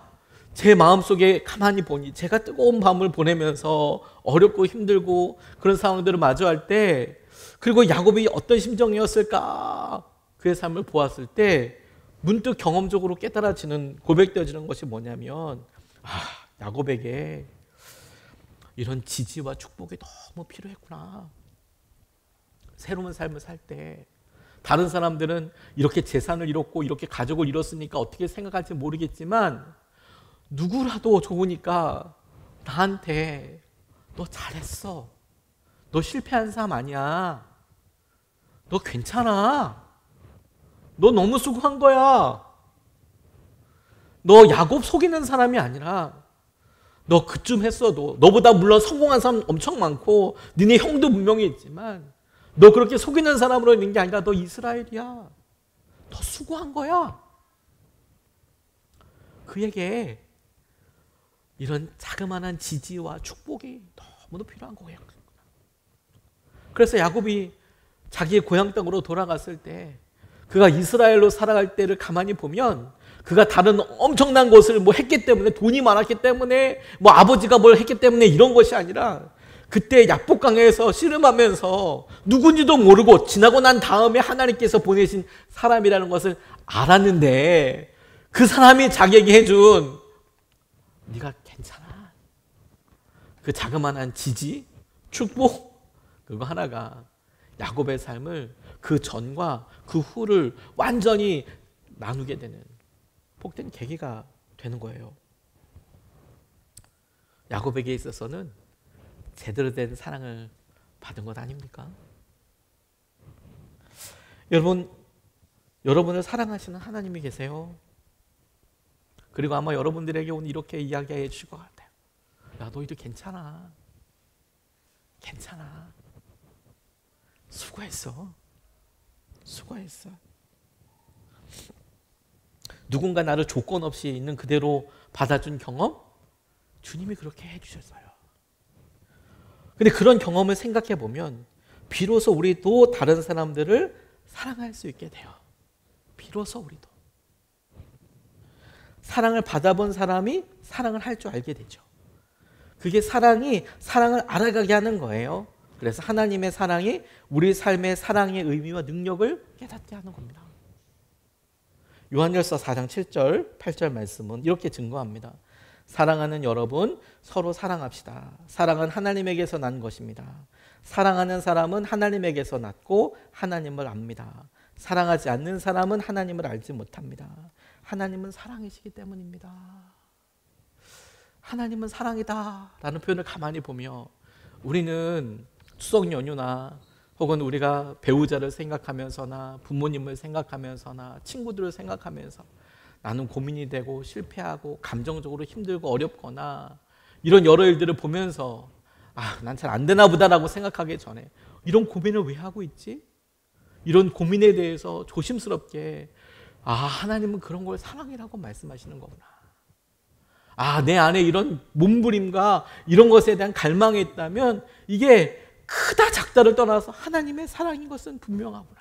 제 마음속에 가만히 보니 제가 뜨거운 밤을 보내면서 어렵고 힘들고 그런 상황들을 마주할 때, 그리고 야곱이 어떤 심정이었을까, 그의 삶을 보았을 때 문득 경험적으로 깨달아지는, 고백되어지는 것이 뭐냐면 야곱에게 이런 지지와 축복이 너무 필요했구나. 새로운 삶을 살 때 다른 사람들은 이렇게 재산을 잃었고 이렇게 가족을 잃었으니까 어떻게 생각할지 모르겠지만 누구라도 좋으니까 나한테 너 잘했어, 너 실패한 사람 아니야, 너 괜찮아, 너 너무 수고한 거야, 너 야곱 속이는 사람이 아니라 너 그쯤 했어도, 너보다 물론 성공한 사람 엄청 많고 니네 형도 분명히 있지만 너 그렇게 속이는 사람으로 있는 게 아니라 너 이스라엘이야, 너 수고한 거야. 그에게 이런 자그마한 지지와 축복이 너무도 필요한 거예요. 그래서 야곱이 자기의 고향 땅으로 돌아갔을 때, 그가 이스라엘로 살아갈 때를 가만히 보면 그가 다른 엄청난 것을 뭐 했기 때문에, 돈이 많았기 때문에, 뭐 아버지가 뭘 했기 때문에 이런 것이 아니라 그때 야복강에서 씨름하면서 누군지도 모르고 지나고 난 다음에 하나님께서 보내신 사람이라는 것을 알았는데, 그 사람이 자기에게 해준 네가 괜찮아, 그 자그마한 지지, 축복, 그거 하나가 야곱의 삶을 그 전과 그 후를 완전히 나누게 되는 복된 계기가 되는 거예요. 야곱에게 있어서는 제대로 된 사랑을 받은 것 아닙니까? 여러분을 사랑하시는 하나님이 계세요. 그리고 아마 여러분들에게 오늘 이렇게 이야기해 주실 것 같아요. 야, 너희들 괜찮아. 괜찮아. 수고했어. 수고했어. 누군가 나를 조건 없이 있는 그대로 받아준 경험? 주님이 그렇게 해주셨어요. 근데 그런 경험을 생각해 보면 비로소 우리도 다른 사람들을 사랑할 수 있게 돼요. 비로소 우리도. 사랑을 받아본 사람이 사랑을 할 줄 알게 되죠. 그게 사랑이 사랑을 알아가게 하는 거예요. 그래서 하나님의 사랑이 우리 삶의 사랑의 의미와 능력을 깨닫게 하는 겁니다. 요한일서 4장 7절, 8절 말씀은 이렇게 증거합니다. 사랑하는 여러분, 서로 사랑합시다. 사랑은 하나님에게서 난 것입니다. 사랑하는 사람은 하나님에게서 났고 하나님을 압니다. 사랑하지 않는 사람은 하나님을 알지 못합니다. 하나님은 사랑이시기 때문입니다. 하나님은 사랑이다 라는 표현을 가만히 보며 우리는 추석 연휴나 혹은 우리가 배우자를 생각하면서나 부모님을 생각하면서나 친구들을 생각하면서 나는 고민이 되고 실패하고 감정적으로 힘들고 어렵거나 이런 여러 일들을 보면서 난 잘 안 되나 보다라고 생각하기 전에 이런 고민을 왜 하고 있지? 이런 고민에 대해서 조심스럽게 하나님은 그런 걸 사랑이라고 말씀하시는 거구나. 내 안에 이런 몸부림과 이런 것에 대한 갈망이 있다면 이게 크다 작다를 떠나서 하나님의 사랑인 것은 분명하구나.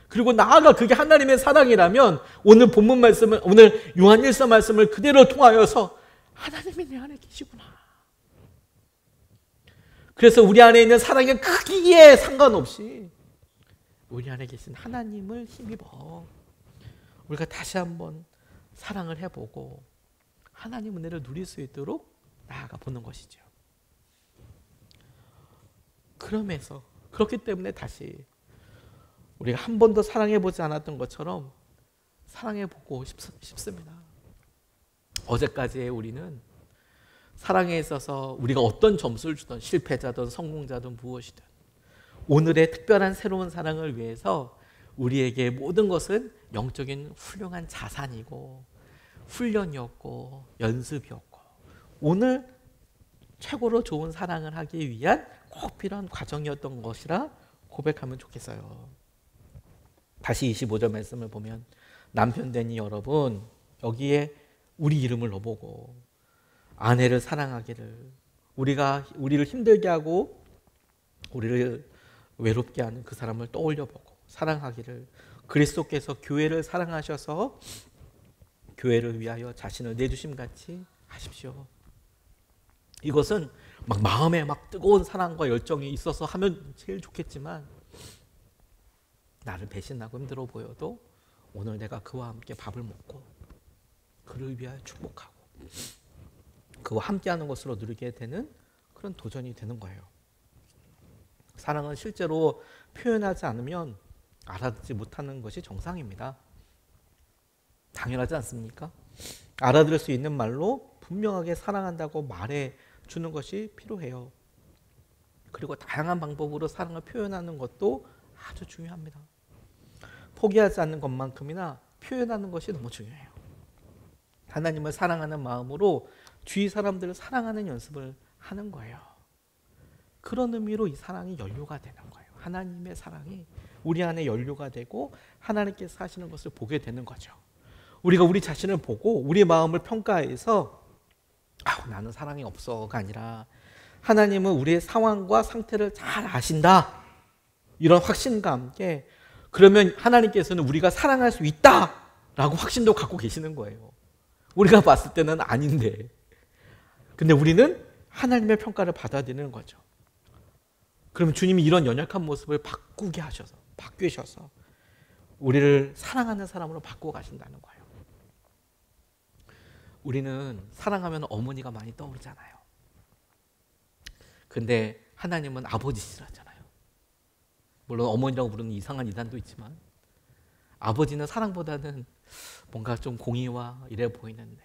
그리고 나아가 그게 하나님의 사랑이라면 오늘 본문 말씀을, 오늘 요한일서 말씀을 그대로 통하여서 하나님이 내 안에 계시구나. 그래서 우리 안에 있는 사랑의 크기에 상관없이 우리 안에 계신 하나님을 힘입어 우리가 다시 한번 사랑을 해보고 하나님 은혜를 누릴 수 있도록 나아가 보는 것이죠. 그러면서 그렇기 때문에 다시 우리가 한 번도 사랑해보지 않았던 것처럼 사랑해보고 싶습니다. 어제까지의 우리는 사랑에 있어서 우리가 어떤 점수를 주든 실패자든 성공자든 무엇이든 오늘의 특별한 새로운 사랑을 위해서 우리에게 모든 것은 영적인 훌륭한 자산이고 훈련이었고 연습이었고 오늘 최고로 좋은 사랑을 하기 위한 꼭 필요한 과정이었던 것이라 고백하면 좋겠어요. 다시 25절 말씀을 보면 남편 되니 여러분 여기에 우리 이름을 넣어보고 아내를 사랑하기를 우리를 힘들게 하고 우리를 외롭게 하는 그 사람을 떠올려보고 사랑하기를 그리스도께서 교회를 사랑하셔서 교회를 위하여 자신을 내주심같이 하십시오. 이것은 마음에 뜨거운 사랑과 열정이 있어서 하면 제일 좋겠지만 나를 배신하고 힘들어 보여도 오늘 내가 그와 함께 밥을 먹고 그를 위하여 축복하고 그와 함께하는 것으로 누리게 되는 그런 도전이 되는 거예요. 사랑은 실제로 표현하지 않으면 알아듣지 못하는 것이 정상입니다. 당연하지 않습니까? 알아들을 수 있는 말로 분명하게 사랑한다고 말해 주는 것이 필요해요. 그리고 다양한 방법으로 사랑을 표현하는 것도 아주 중요합니다. 포기하지 않는 것만큼이나 표현하는 것이 너무 중요해요. 하나님을 사랑하는 마음으로 주위 사람들을 사랑하는 연습을 하는 거예요. 그런 의미로 이 사랑이 연료가 되는 거예요. 하나님의 사랑이 우리 안에 연료가 되고 하나님께서 하시는 것을 보게 되는 거죠. 우리가 우리 자신을 보고 우리 마음을 평가해서 나는 사랑이 없어가 아니라 하나님은 우리의 상황과 상태를 잘 아신다. 이런 확신과 함께 그러면 하나님께서는 우리가 사랑할 수 있다라고 확신도 갖고 계시는 거예요. 우리가 봤을 때는 아닌데 근데 우리는 하나님의 평가를 받아들이는 거죠. 그러면 주님이 이런 연약한 모습을 바꾸셔서 우리를 사랑하는 사람으로 바꾸어 가신다는 거예요. 우리는 사랑하면 어머니가 많이 떠오르잖아요. 근데 하나님은 아버지시잖아요. 물론 어머니라고 부르는 이상한 이단도 있지만 아버지는 사랑보다는 뭔가 좀 공의와 이래 보이는데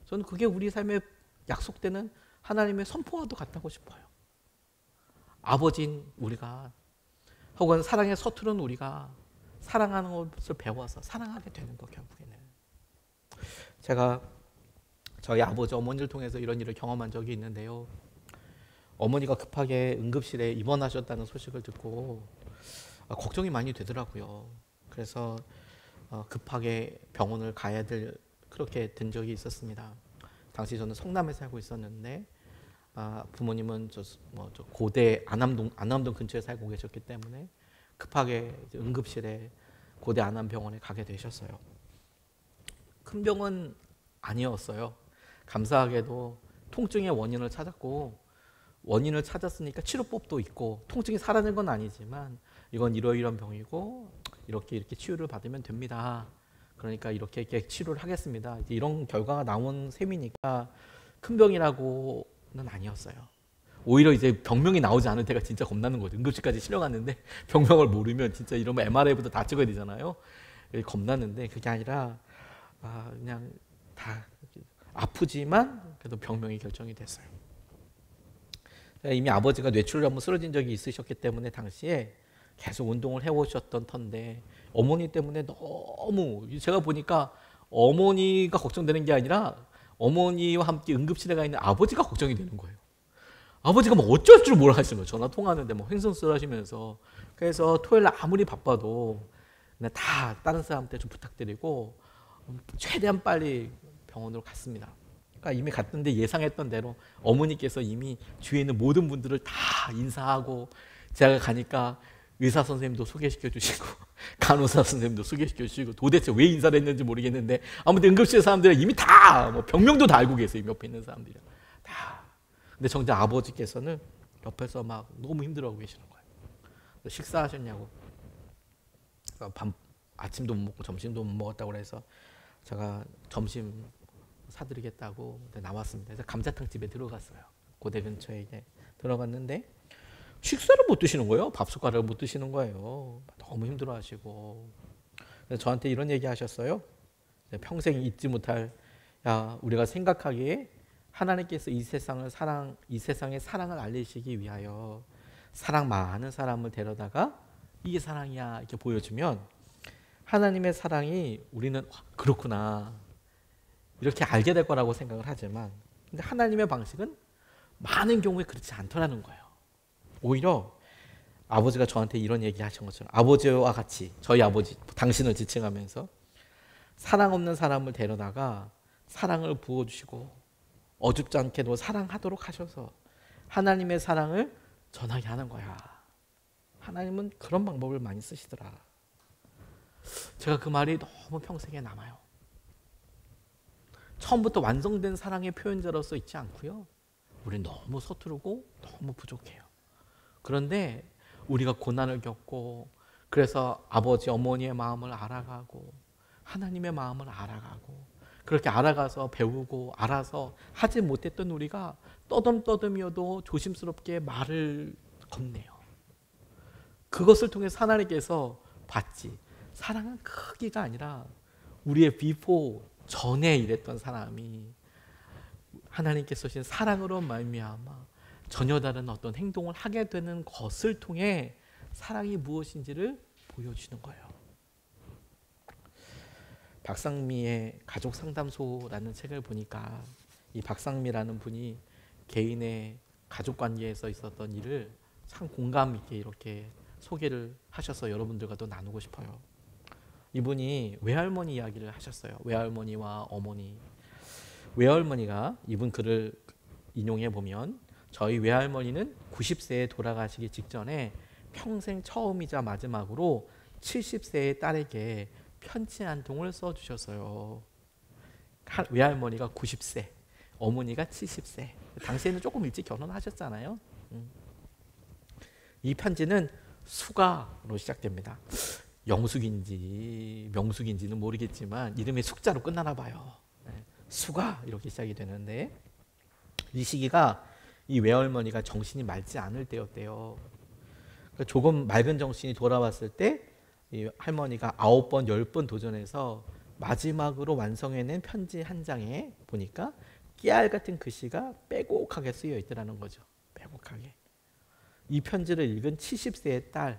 저는 그게 우리 삶에 약속되는 하나님의 선포와도 같다고 싶어요. 아버지인 우리가 혹은 사랑에 서투른 우리가 사랑하는 것을 배워서 사랑하게 되는 거 결국에는. 제가 저희 아버지 어머니를 통해서 이런 일을 경험한 적이 있는데요. 어머니가 급하게 응급실에 입원하셨다는 소식을 듣고 걱정이 많이 되더라고요. 그래서 급하게 병원을 가야 될 그렇게 된 적이 있었습니다. 당시 저는 성남에 살고 있었는데 부모님은 저 고대 안암동 근처에 살고 계셨기 때문에 급하게 응급실에 고대 안암병원에 가게 되셨어요. 큰 병은 아니었어요. 감사하게도 통증의 원인을 찾았고, 원인을 찾았으니까 치료법도 있고, 통증이 사라진 건 아니지만 이건 이러이러한 병이고 이렇게 치유를 받으면 됩니다. 그러니까 이렇게 치료를 하겠습니다. 이런 결과가 나온 셈이니까 큰 병이라고는 아니었어요. 오히려 이제 병명이 나오지 않을 때가 진짜 겁나는 거죠. 응급실까지 실려갔는데 병명을 모르면 진짜 이러면 MRI부터 다 찍어야 되잖아요. 겁나는데 그게 아니라 그냥 다 아프지만 그래도 병명이 결정이 됐어요. 이미 아버지가 뇌출혈 한번 쓰러진 적이 있으셨기 때문에 당시에 계속 운동을 해오셨던 터인데 어머니 때문에 너무 제가 보니까 어머니가 걱정되는 게 아니라 어머니와 함께 응급실에 가 있는 아버지가 걱정이 되는 거예요. 아버지가 뭐 어쩔 줄 몰라 하시는 거예요. 전화 통화하는데 뭐 횡성수를 하시면서. 그래서 토요일 날 아무리 바빠도 그냥 다 다른 사람한테 좀 부탁드리고 최대한 빨리 병원으로 갔습니다. 그러니까 이미 갔는데 예상했던 대로 어머니께서 이미 주위에 있는 모든 분들을 다 인사하고 제가 가니까 의사 선생님도 소개시켜 주시고 간호사 선생님도 소개시켜 주시고 도대체 왜 인사를 했는지 모르겠는데 아무튼 응급실 사람들은 이미 다 병명도 다 알고 계세요. 옆에 있는 사람들이 다. 근데 정작 아버지께서는 옆에서 막 너무 힘들어하고 계시는 거예요. 식사하셨냐고. 아침도 못 먹고 점심도 못 먹었다고 해서 제가 점심 사드리겠다고 나왔습니다. 그래서 감자탕 집에 들어갔어요. 고대 근처에 이제 들어갔는데 식사를 못 드시는 거예요. 밥 숟가락을 못 드시는 거예요. 너무 힘들어하시고. 그래서 저한테 이런 얘기 하셨어요. 평생 잊지 못할, 우리가 생각하기에 하나님께서 이 세상의 사랑을 알리시기 위하여 사랑 많은 사람을 데려다가 이게 사랑이야 이렇게 보여주면 하나님의 사랑이 우리는 그렇구나 이렇게 알게 될 거라고 생각을 하지만 근데 하나님의 방식은 많은 경우에 그렇지 않더라는 거예요. 오히려 아버지가 저한테 이런 얘기 하신 것처럼 아버지와 같이 저희 아버지 당신을 지칭하면서 사랑 없는 사람을 데려다가 사랑을 부어주시고 어줍지 않게도 사랑하도록 하셔서 하나님의 사랑을 전하게 하는 거야. 하나님은 그런 방법을 많이 쓰시더라. 제가 그 말이 너무 평생에 남아요. 처음부터 완성된 사랑의 표현자로서 있지 않고요. 우리는 너무 서투르고 너무 부족해요. 그런데 우리가 고난을 겪고 그래서 아버지 어머니의 마음을 알아가고 하나님의 마음을 알아가고 그렇게 알아가서 배우고 알아서 하지 못했던 우리가 떠듬떠듬이어도 조심스럽게 말을 건네요. 그것을 통해서 하나님께서 봤지. 사랑은 크기가 아니라 우리의 비포 전에 일했던 사람이 하나님께서 주신 사랑으로 말미암아 전혀 다른 어떤 행동을 하게 되는 것을 통해 사랑이 무엇인지를 보여주는 거예요. 박상미의 가족 상담소라는 책을 보니까 이 박상미라는 분이 개인의 가족 관계에서 있었던 일을 참 공감 있게 이렇게 소개를 하셔서 여러분들과도 나누고 싶어요. 이분이 외할머니 이야기를 하셨어요. 외할머니와 어머니. 외할머니가 이분 글을 인용해 보면 저희 외할머니는 90세에 돌아가시기 직전에 평생 처음이자 마지막으로 70세의 딸에게 편지 한 통을 써주셨어요. 외할머니가 90세, 어머니가 70세. 당시에는 조금 일찍 결혼하셨잖아요. 이 편지는 수가로 시작됩니다. 영숙인지 명숙인지는 모르겠지만 이름이 숙자로 끝나나 봐요. 수가 이렇게 시작이 되는데 이 시기가 이 외할머니가 정신이 맑지 않을 때였대요. 조금 맑은 정신이 돌아왔을 때 이 할머니가 9번, 10번 도전해서 마지막으로 완성해낸 편지 한 장에 보니까 깨알 같은 글씨가 빼곡하게 쓰여 있더라는 거죠. 빼곡하게. 이 편지를 읽은 70세의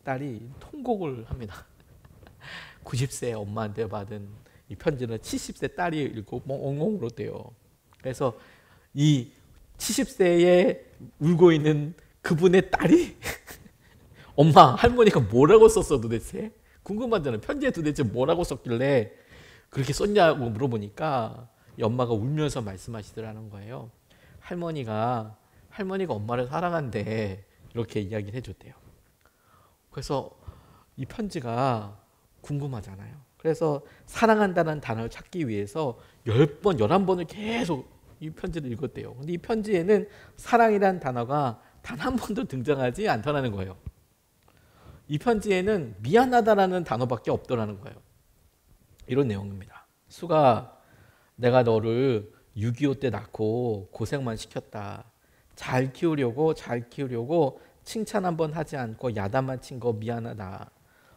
딸이 통곡을 합니다. 90세 엄마한테 받은 이 편지는 70세 딸이 읽고 엉엉 울었대요. 그래서 이 70세에 울고 있는 그분의 딸이 엄마, 할머니가 뭐라고 썼어 도대체? 궁금하잖아요. 편지에 도대체 뭐라고 썼길래 그렇게 썼냐고 물어보니까 이 엄마가 울면서 말씀하시더라는 거예요. 할머니가 엄마를 사랑한대, 이렇게 이야기를 해줬대요. 그래서 이 편지가 궁금하잖아요. 그래서 사랑한다는 단어를 찾기 위해서 10번, 11번을 계속 이 편지를 읽었대요. 근데 이 편지에는 사랑이라는 단어가 단 한 번도 등장하지 않더라는 거예요. 이 편지에는 미안하다라는 단어밖에 없더라는 거예요. 이런 내용입니다. 수가, 내가 너를 6.25 때 낳고 고생만 시켰다. 잘 키우려고 칭찬 한번 하지 않고 야단만 친 거 미안하다.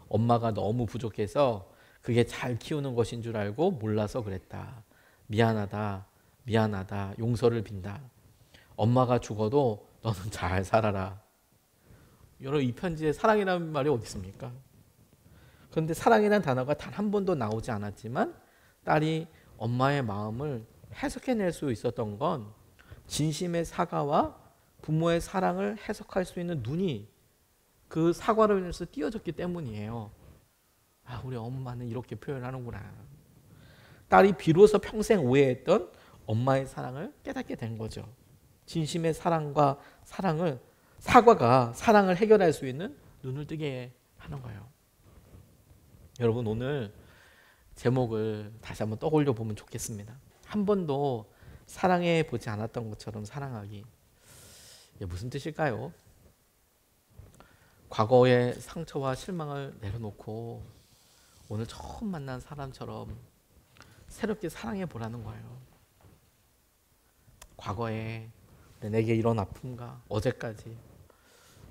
엄마가 너무 부족해서 그게 잘 키우는 것인 줄 알고 몰라서 그랬다. 미안하다. 용서를 빈다. 엄마가 죽어도 너는 잘 살아라. 여러분, 이 편지에 사랑이라는 말이 어디 있습니까? 그런데 사랑이라는 단어가 단 한 번도 나오지 않았지만 딸이 엄마의 마음을 해석해낼 수 있었던 건 진심의 사과와 부모의 사랑을 해석할 수 있는 눈이 그 사과로 인해서 띄어졌기 때문이에요. 아, 우리 엄마는 이렇게 표현하는구나. 딸이 비로소 평생 오해했던 엄마의 사랑을 깨닫게 된 거죠. 진심의 사랑과 사과가 사랑을 해결할 수 있는 눈을 뜨게 하는 거예요. 여러분, 오늘 제목을 다시 한번 떠올려 보면 좋겠습니다. 한 번도 사랑해 보지 않았던 것처럼 사랑하기. 이게 무슨 뜻일까요? 과거의 상처와 실망을 내려놓고 오늘 처음 만난 사람처럼 새롭게 사랑해 보라는 거예요. 과거에 내게 이런 아픔과 어제까지,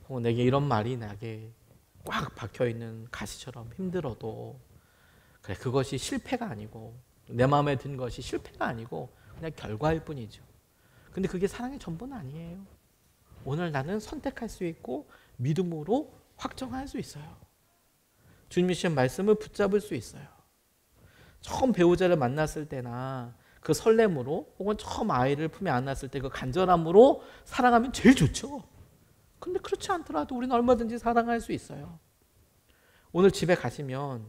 혹은 내게 이런 말이 나게 꽉 박혀있는 가시처럼 힘들어도, 그래, 그것이 실패가 아니고 내 마음에 든 것이 실패가 아니고 그냥 결과일 뿐이죠. 근데 그게 사랑의 전부는 아니에요. 오늘 나는 선택할 수 있고 믿음으로 확정할 수 있어요. 주님이 주신 말씀을 붙잡을 수 있어요. 처음 배우자를 만났을 때나 그 설렘으로, 혹은 처음 아이를 품에 안았을 때 그 간절함으로 사랑하면 제일 좋죠. 근데 그렇지 않더라도 우리는 얼마든지 사랑할 수 있어요. 오늘 집에 가시면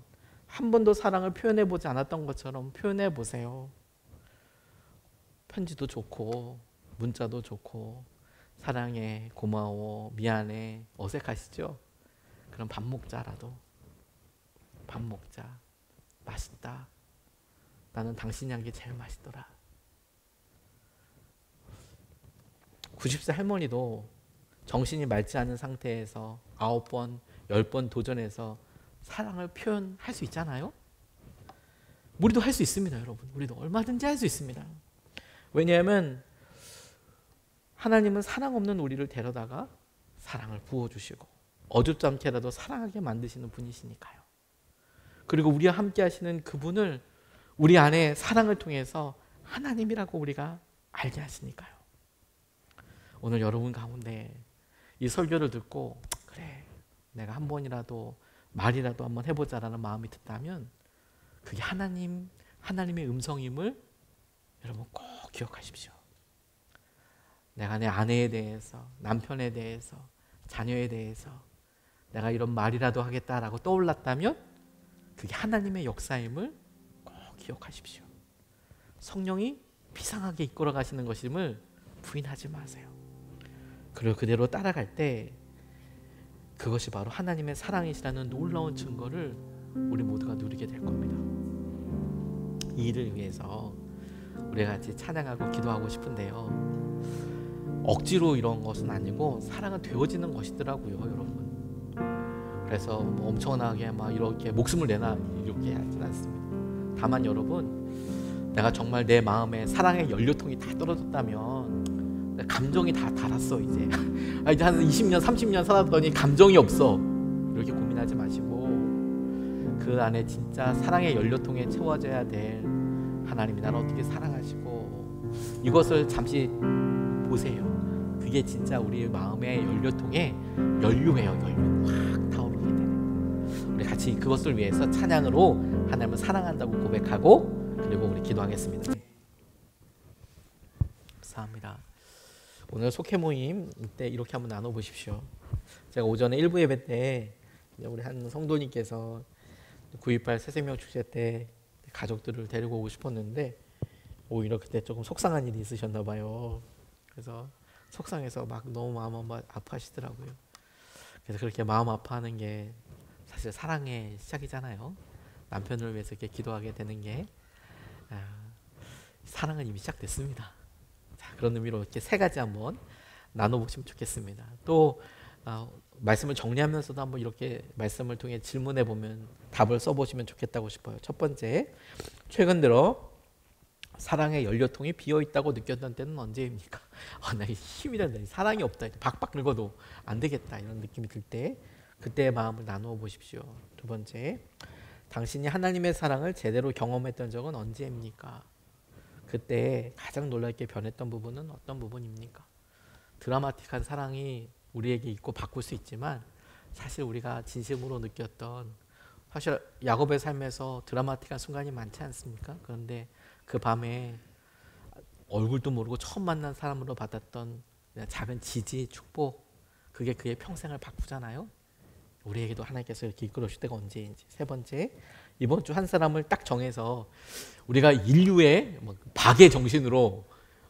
한 번도 사랑을 표현해 보지 않았던 것처럼 표현해 보세요. 편지도 좋고 문자도 좋고, 사랑해, 고마워, 미안해, 어색하시죠? 그럼 밥 먹자라도. 밥 먹자. 맛있다. 나는 당신이 한 게 제일 맛있더라. 90세 할머니도 정신이 맑지 않은 상태에서 9번, 10번 도전해서 사랑을 표현할 수 있잖아요. 우리도 할 수 있습니다, 여러분. 우리도 얼마든지 할 수 있습니다. 왜냐하면 하나님은 사랑 없는 우리를 데려다가 사랑을 부어주시고 어줍지 않게라도 사랑하게 만드시는 분이시니까요. 그리고 우리와 함께 하시는 그분을 우리 안에 사랑을 통해서 하나님이라고 우리가 알게 하시니까요. 오늘 여러분 가운데 이 설교를 듣고, 그래, 내가 한 번이라도 말이라도 한번 해보자라는 마음이 든다면 그게 하나님의 음성임을 여러분 꼭 기억하십시오. 내가 내 아내에 대해서, 남편에 대해서, 자녀에 대해서 내가 이런 말이라도 하겠다라고 떠올랐다면 그게 하나님의 역사임을 꼭 기억하십시오. 성령이 비상하게 이끌어 가시는 것임을 부인하지 마세요. 그리고 그대로 따라갈 때 그것이 바로 하나님의 사랑이시라는 놀라운 증거를 우리 모두가 누리게 될 겁니다. 이 일을 위해서 우리가 같이 찬양하고 기도하고 싶은데요. 억지로 이런 것은 아니고 사랑은 되어지는 것이더라고요, 여러분. 그래서 뭐 엄청나게 막 이렇게 목숨을 내나 이렇게 하진 않습니다. 다만 여러분, 내가 정말 내 마음에 사랑의 연료통이 다 떨어졌다면, 감정이 다 닳았어 이제. 이제 한 20년, 30년 살았더니 감정이 없어, 이렇게 고민하지 마시고 그 안에 진짜 사랑의 연료통에 채워져야 될 하나님이 나를 어떻게 사랑하시고, 이것을 잠시 보세요. 그게 진짜 우리 마음의 연료통에 연료예요. 연료 확 타오르게 되는. 우리 같이 그것을 위해서 찬양으로 하나님을 사랑한다고 고백하고 그리고 우리 기도하겠습니다. 감사합니다. 오늘 속회 모임 때 이렇게 한번 나눠보십시오. 제가 오전에 1부 예배 때 우리 한 성도님께서 9.18 새생명 축제 때 가족들을 데리고 오고 싶었는데 오히려 그때 조금 속상한 일이 있으셨나 봐요. 그래서 속상해서 막 너무 마음 아파하시더라고요. 그래서 그렇게 마음 아파하는 게 사실 사랑의 시작이잖아요. 남편을 위해서 이렇게 기도하게 되는 게 사랑은 이미 시작됐습니다. 자, 그런 의미로 이렇게 세 가지 한번 나눠보시면 좋겠습니다. 또 말씀을 정리하면서도 한번 이렇게 말씀을 통해 질문해 보면 답을 써보시면 좋겠다고 싶어요. 첫 번째, 최근 들어 사랑의 연료통이 비어 있다고 느꼈던 때는 언제입니까? 나 힘이 된다. 사랑이 없다. 박박 긁어도 안 되겠다. 이런 느낌이 들 때 그때의 마음을 나누어 보십시오. 두 번째, 당신이 하나님의 사랑을 제대로 경험했던 적은 언제입니까? 그때 가장 놀랍게 변했던 부분은 어떤 부분입니까? 드라마틱한 사랑이 우리에게 있고 바꿀 수 있지만 사실 우리가 진심으로 느꼈던 사실 야곱의 삶에서 드라마틱한 순간이 많지 않습니까? 그런데 그 밤에 얼굴도 모르고 처음 만난 사람으로 받았던 작은 지지, 축복 그게 그의 평생을 바꾸잖아요. 우리에게도 하나님께서 이렇게 이끌어주실 때가 언제인지. 세 번째, 이번 주 한 사람을 딱 정해서 우리가 인류의 박의 정신으로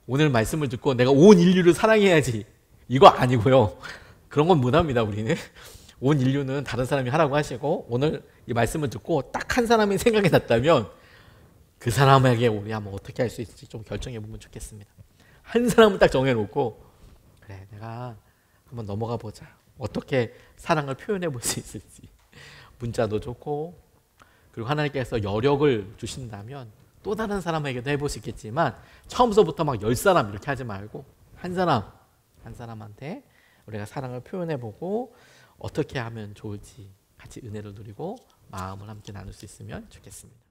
오늘 말씀을 듣고 내가 온 인류를 사랑해야지 이거 아니고요. 그런 건 못합니다. 우리는 온 인류는 다른 사람이 하라고 하시고 오늘 이 말씀을 듣고 딱 한 사람이 생각이 났다면 그 사람에게 우리 한번 어떻게 할 수 있을지 좀 결정해 보면 좋겠습니다. 한 사람을 딱 정해놓고 그래 내가 한번 넘어가 보자. 어떻게 사랑을 표현해 볼 수 있을지. 문자도 좋고 그리고 하나님께서 여력을 주신다면 또 다른 사람에게도 해볼 수 있겠지만 처음서부터 막 10사람 이렇게 하지 말고 한 사람한테 우리가 사랑을 표현해 보고 어떻게 하면 좋을지 같이 은혜를 누리고 마음을 함께 나눌 수 있으면 좋겠습니다.